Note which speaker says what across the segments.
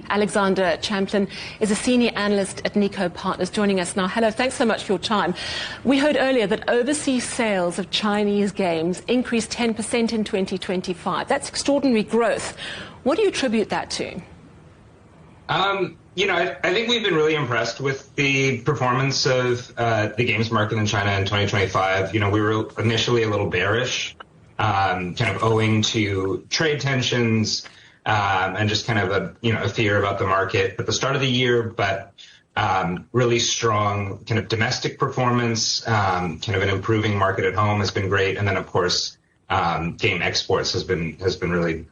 Speaker 1: Alexander Champlin is a senior analyst at Niko Partners, joining us now. Hello, thanks so much for your time. We heard earlier that overseas sales of Chinese games increased 10% in 2025. That's extraordinary growth. What do you attribute that to?
Speaker 2: I think we've been really impressed with the performance of the games market in China in 2025. We were initially a little bearish, kind of owing to trade tensions and just kind of a fear about the market at the start of the year, but really strong kind of domestic performance, kind of an improving market at home has been great, and then of course game exports has been really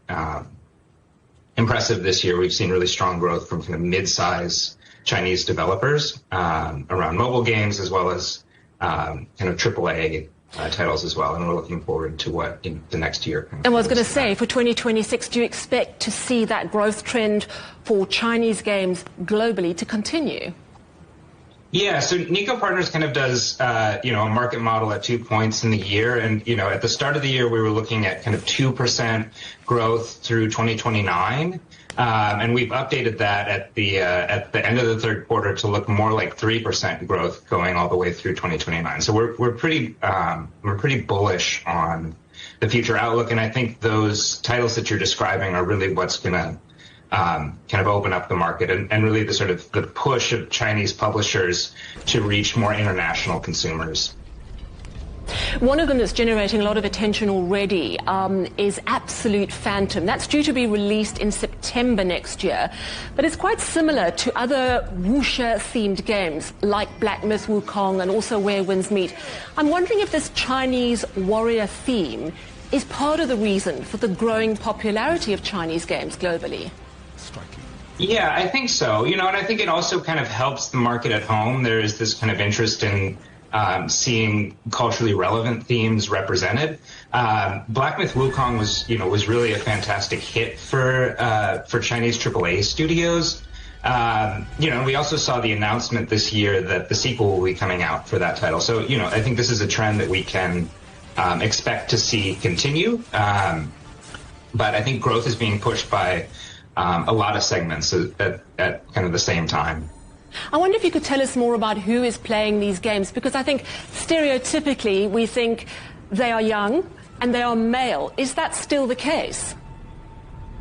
Speaker 2: impressive this year. We've seen really strong growth from kind of mid-size Chinese developers around mobile games, as well as kind of AAA titles as well. And we're looking forward to what the next year.
Speaker 1: And I was going to say, for 2026, do you expect to see that growth trend for Chinese games globally to continue?
Speaker 2: Yeah, so Niko Partners kind of does, a market model at 2 points in the year. And, at the start of the year, we were looking at kind of 2% growth through 2029. And we've updated that at the end of the third quarter to look more like 3% growth going all the way through 2029. So we're pretty bullish on the future outlook. And I think those titles that you're describing are really what's going to kind of open up the market and really the push of Chinese publishers to reach more international consumers.
Speaker 1: One of them that's generating a lot of attention already is Absolute Phantom. That's due to be released in September next year, but it's quite similar to other wuxia-themed games like Black Myth Wukong and also Where Winds Meet. I'm wondering if this Chinese warrior theme is part of the reason for the growing popularity of Chinese games globally.
Speaker 2: Yeah, I think so. And I think it also kind of helps the market at home. There is this kind of interest in seeing culturally relevant themes represented. Black Myth Wukong was really a fantastic hit for Chinese AAA studios. We also saw the announcement this year that the sequel will be coming out for that title. So, I think this is a trend that we can expect to see continue. But I think growth is being pushed by a lot of segments at kind of the same time.
Speaker 1: I wonder if you could tell us more about who is playing these games, because I think stereotypically we think they are young and they are male. Is that still the case?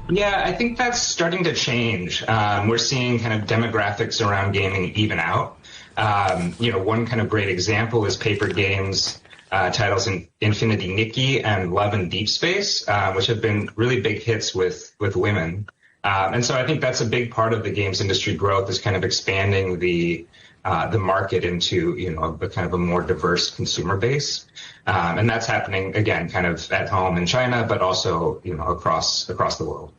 Speaker 2: Yeah, I think that's starting to change. We're seeing kind of demographics around gaming even out. One kind of great example is Paper Games titles in Infinity Nikki and Love in Deep Space, which have been really big hits with women. And so I think that's a big part of the games industry growth, is kind of expanding the market into, a kind of a more diverse consumer base. And that's happening, again, kind of at home in China, but also, across the world.